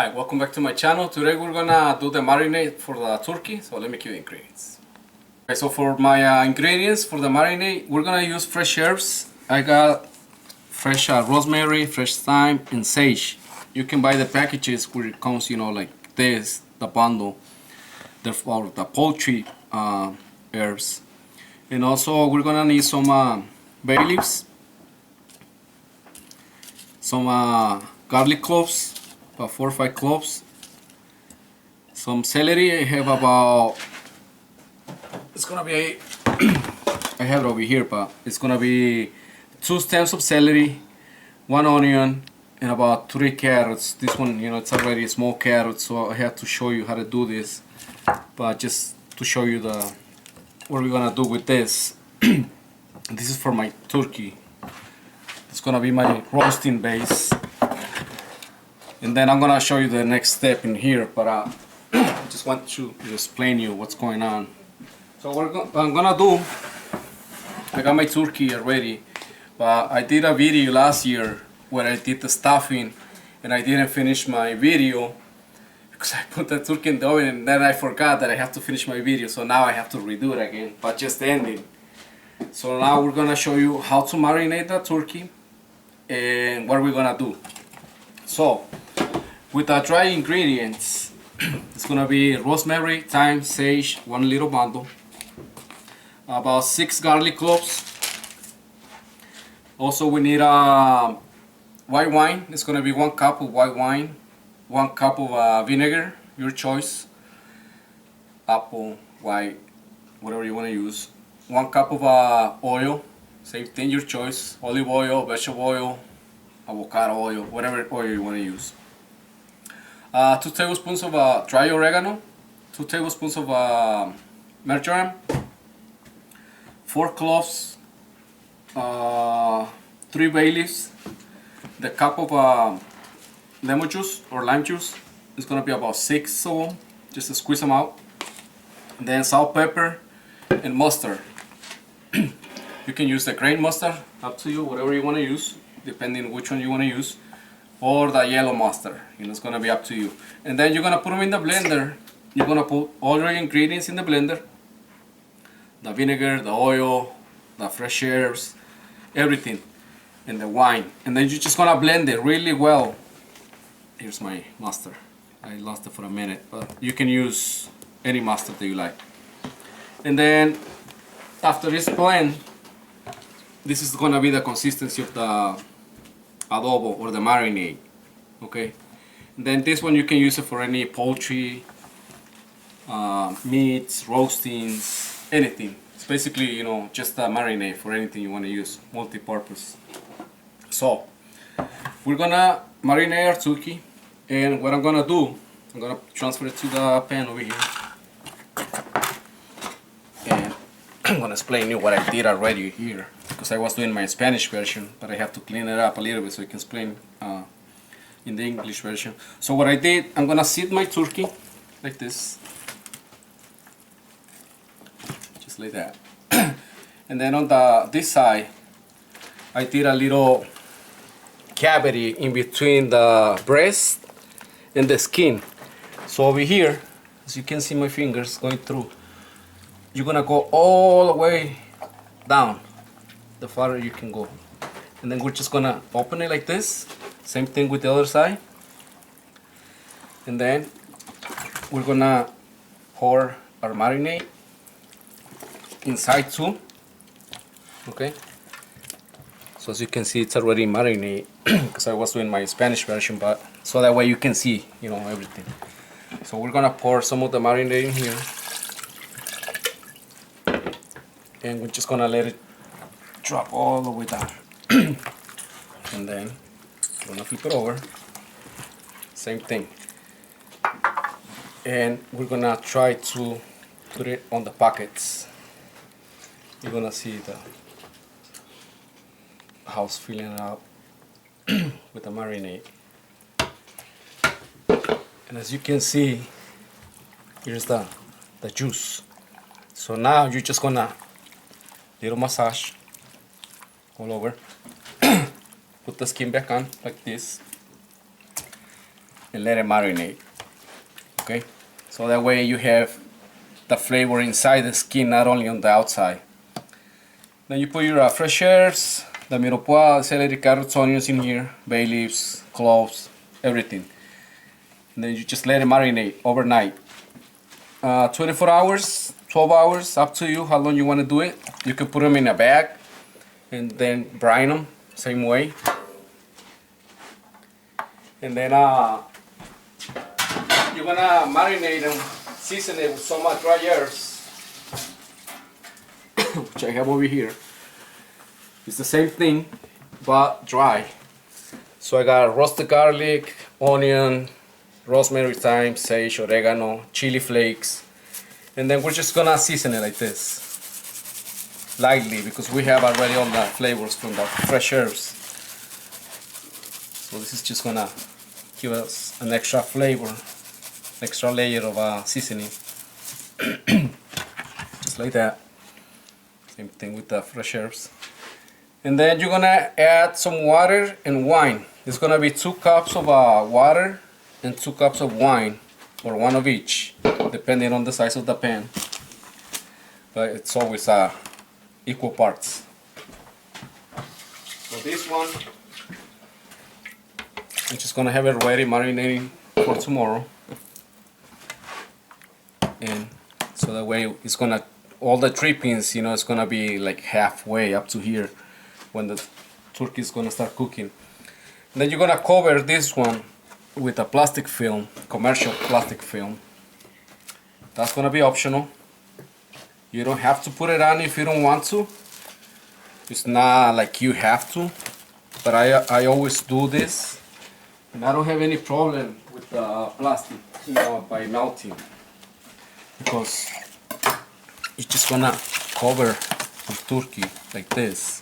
Hi, welcome back to my channel. Today we're gonna do the marinade for the turkey. So let me give you the ingredients. Okay, so for my ingredients for the marinade, we're gonna use fresh herbs. I got fresh rosemary, fresh thyme, and sage. You can buy the packages where it comes, like this, the bundle, the poultry herbs. And also we're gonna need some bay leaves, some garlic cloves, about 4 or 5 cloves, some celery. I have about, it's gonna be I have it over here, but it's gonna be 2 stems of celery, 1 onion, and about 3 carrots. This one, it's already a small carrot, so I have to show you how to do this, but just to show you what we're gonna do with this. This is for my turkey. It's gonna be my roasting base, and then I'm gonna show you the next step in here, but I just want to explain you what's going on. So what I'm gonna do, I got my turkey already, but I did a video last year where I did the stuffing and I didn't finish my video because I put the turkey in the oven and then I forgot that I have to finish my video, so now I have to redo it again, but just the ending. So now we're gonna show you how to marinate the turkey and what we're gonna do. So with the dry ingredients, it's gonna be rosemary, thyme, sage, 1 little bundle, about 6 garlic cloves. Also we need white wine. It's gonna be 1 cup of white wine, 1 cup of vinegar, your choice, apple, white, whatever you want to use, 1 cup of oil, same thing, your choice, olive oil, vegetable oil, avocado oil, whatever oil you want to use. 2 tablespoons of dry oregano, 2 tablespoons of marjoram, 4 cloves, 3 bay leaves, the cup of lemon juice or lime juice is going to be about 6 of them, just to squeeze them out. And then salt, pepper, and mustard. You can use the grain mustard, up to you, whatever you want to use, depending on which one you want to use, or the yellow mustard, it's going to be up to you. And then you're going to put them in the blender. You're going to put all your ingredients in the blender, the vinegar, the oil, the fresh herbs, everything, and the wine. And then you're just going to blend it really well. Here's my mustard. I lost it for a minute, but you can use any mustard that you like. And then after this blend, this is going to be the consistency of the adobo or the marinade. Okay, and then this one you can use it for any poultry, meats, roastings, anything. It's basically, just a marinade for anything you want to use, multi-purpose. So we're gonna marinate our turkey, and what I'm gonna do, I'm gonna transfer it to the pan over here, and I'm gonna explain you what I did already here, because I was doing my Spanish version, but I have to clean it up a little bit so I can explain in the English version. So what I did, I'm gonna seat my turkey like this, just like that. And then on this side, I did a little cavity in between the breast and the skin. So over here, as you can see my fingers going through, you're gonna go all the way down, the farther you can go. And then we're just gonna open it like this. Same thing with the other side. And then we're gonna pour our marinade inside too. Okay, so as you can see, it's already marinated because I was doing my Spanish version, but so that way you can see, everything. So we're gonna pour some of the marinade in here, and we're just gonna let it drop all the way down. And then we're gonna flip it over, same thing, and we're gonna try to put it on the pockets. You're gonna see how it's filling up with the marinade. And as you can see, here's the juice. So now you're just gonna little massage all over. Put the skin back on like this. and let it marinate. Okay, so that way you have the flavor inside the skin, not only on the outside. Then you put your fresh herbs, the mirepoix, celery, carrots, onions in here, bay leaves, cloves, everything. And then you just let it marinate overnight. 24 hours, 12 hours, up to you how long you want to do it. You can put them in a bag and then brine them same way. And then you're gonna marinate them, season it with some dry herbs, which I have over here. It's the same thing, but dry. So I got roasted garlic, onion, rosemary, thyme, sage, oregano, chili flakes, and then we're just gonna season it like this, lightly, because we have already all the flavors from the fresh herbs. So this is just gonna give us an extra flavor, extra layer of seasoning. Just like that. Same thing with the fresh herbs. And then you're gonna add some water and wine. It's gonna be 2 cups of water and 2 cups of wine, or one of each, depending on the size of the pan. But it's always equal parts. So this one, I'm just gonna have it ready, marinating for tomorrow. And so that way it's gonna, all the drippings, it's gonna be like halfway up to here when the turkey is gonna start cooking. And then you're gonna cover this one with a plastic film, commercial plastic film. That's gonna be optional. You don't have to put it on if you don't want to. It's not like you have to, but I always do this, and I don't have any problem with the plastic, by melting, because it's just gonna cover the turkey like this.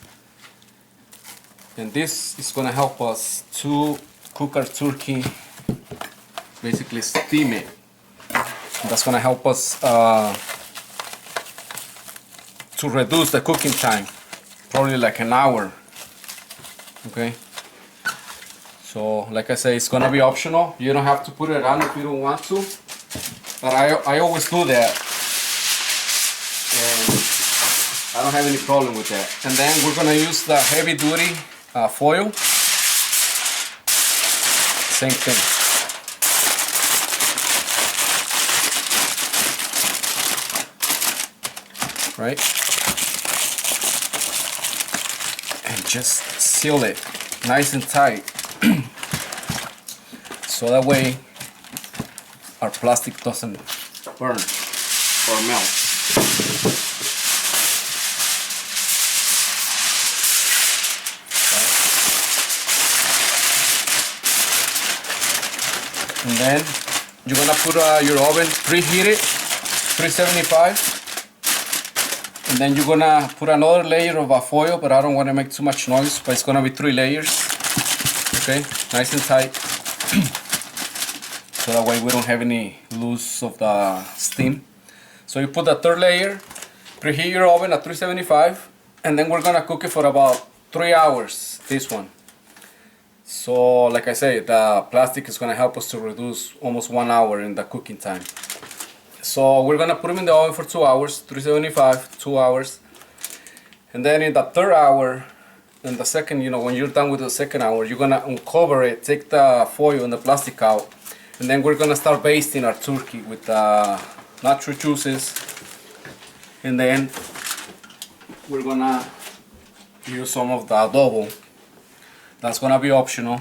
And this is gonna help us to cook our turkey, basically steam it. That's gonna help us to reduce the cooking time, probably like an hour. Okay. So like I say, it's gonna be optional. You don't have to put it on if you don't want to, but I always do that, and I don't have any problem with that. And then we're gonna use the heavy duty foil. Same thing. Right? And just seal it nice and tight. So that way our plastic doesn't burn or melt. And then you're gonna put your oven preheated, 375, and then you're gonna put another layer of foil, but I don't want to make too much noise, but it's gonna be 3 layers. Okay, nice and tight, so that way we don't have any loose of the steam. So you put the 3rd layer, preheat your oven at 375, and then we're gonna cook it for about 3 hours, this one. So like I say, the plastic is going to help us to reduce almost 1 hour in the cooking time. So we're going to put them in the oven for 2 hours, 375, 2 hours. And then in the 3rd hour, in the second, when you're done with the 2nd hour, you're going to uncover it, take the foil and the plastic out. And then we're going to start basting our turkey with natural juices. And then we're going to use some of the adobo. That's gonna be optional.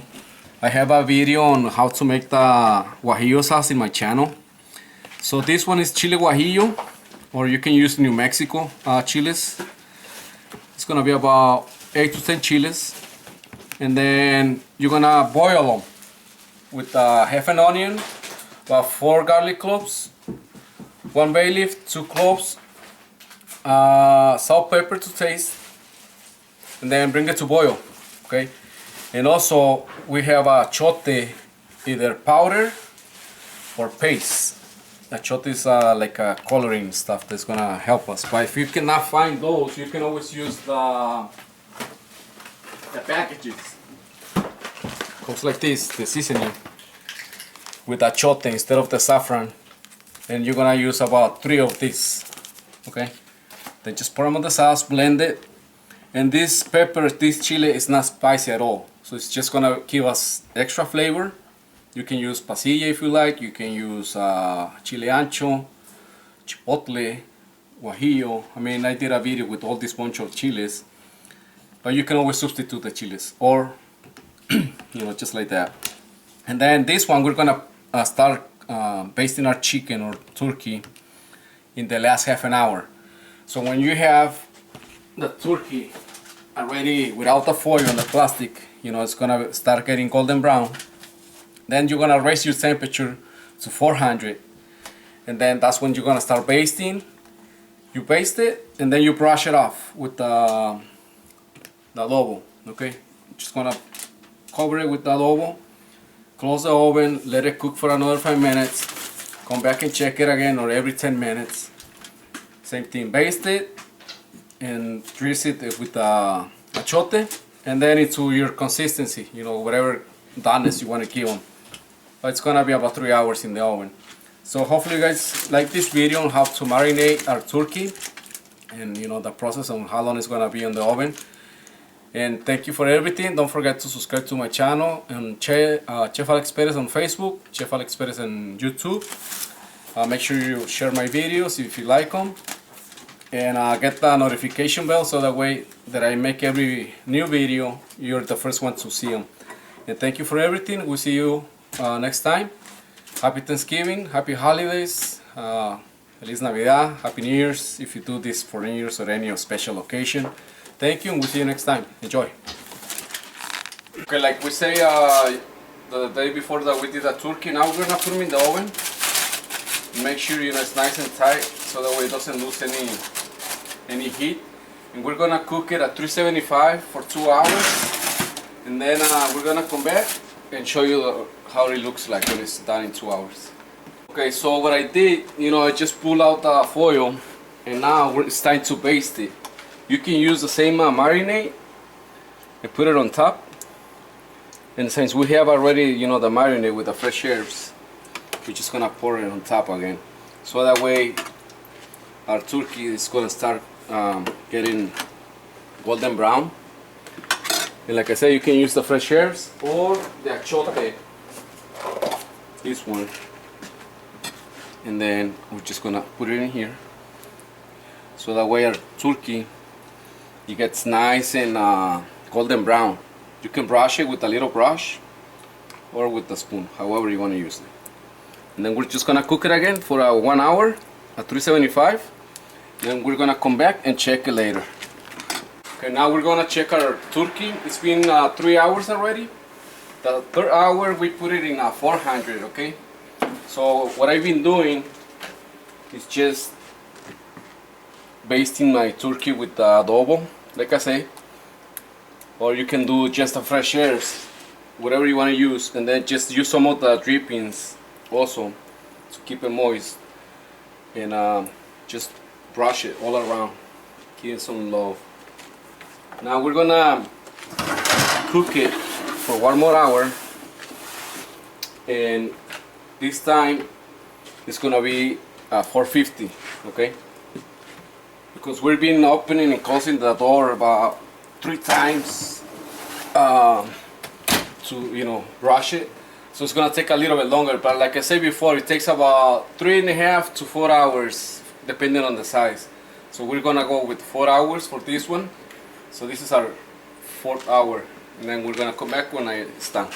I have a video on how to make the guajillo sauce in my channel. So this one is chile guajillo, or you can use New Mexico chiles. It's gonna be about 8 to 10 chiles. And then you're gonna boil them with half an onion, about 4 garlic cloves, 1 bay leaf, 2 cloves, salt, pepper to taste, and then bring it to boil. Okay. And also we have a chote, either powder or paste. The chote is like a coloring stuff that's gonna help us. But if you cannot find those, you can always use the packages. Comes like this, the seasoning. with achote instead of the saffron, and you're gonna use about 3 of these. Okay, then just pour them on the sauce, blend it, and this pepper, this chili is not spicy at all, so it's just gonna give us extra flavor. You can use pasilla if you like, you can use chile ancho, chipotle, guajillo. I mean, I did a video with all this bunch of chiles, but you can always substitute the chiles, or just like that. And then this one, we're gonna start basting our chicken or turkey in the last half an hour. So when you have the turkey already without the foil on the plastic, it's gonna start getting golden brown. Then you're gonna raise your temperature to 400, and then that's when you're gonna start basting. You baste it, and then you brush it off with the adobo. Okay, just gonna cover it with the adobo, close the oven, let it cook for another 5 minutes, come back and check it again, or every 10 minutes. Same thing, baste it and grease it with achote, and then into your consistency, whatever doneness you want to give them. But it's gonna be about 3 hours in the oven. So hopefully you guys like this video on how to marinate our turkey, and the process on how long it's gonna be in the oven. And thank you for everything. Don't forget to subscribe to my channel, and Chef Alex Perez on Facebook, Chef Alex Perez on YouTube. Make sure you share my videos if you like them, and get the notification bell so that way that I make every new video, you're the first one to see them. And thank you for everything. We'll see you next time. Happy Thanksgiving, happy holidays, Feliz Navidad, Happy New Year's if you do this for New Year's or any special occasion. Thank you, and we'll see you next time. Enjoy. Okay, like we say the day before that we did the turkey, now we're gonna put them in the oven. Make sure it's nice and tight so that way it doesn't lose any heat. And we're gonna cook it at 375 for 2 hours. And then we're gonna come back and show you how it looks like when it's done in 2 hours. Okay, so what I did, I just pulled out the foil, and now it's time to baste it. You can use the same marinade and put it on top. And since we have already, the marinade with the fresh herbs, we're just gonna pour it on top again. So that way our turkey is gonna start getting golden brown. And like I said, you can use the fresh herbs or the achote, this one. And then we're just gonna put it in here. So that way our turkey, it gets nice and golden brown. You can brush it with a little brush or with the spoon, however you want to use it. And then we're just gonna cook it again for 1 hour at 375. Then we're gonna come back and check it later. Okay, now we're gonna check our turkey. It's been 3 hours already. The third hour we put it in 400. Okay, so what I've been doing is just basting my turkey with the adobo, like I say, or you can do just the fresh herbs, whatever you want to use, and then just use some of the drippings also to keep it moist, and just brush it all around, give it some love. Now we're gonna cook it for 1 more hour, and this time it's gonna be 450. Okay, because we've been opening and closing the door about 3 times to brush it, so it's gonna take a little bit longer. But like I said before, it takes about 3.5 to 4 hours depending on the size. So we're gonna go with 4 hours for this one. So this is our 4th hour, and then we're gonna come back when it's done.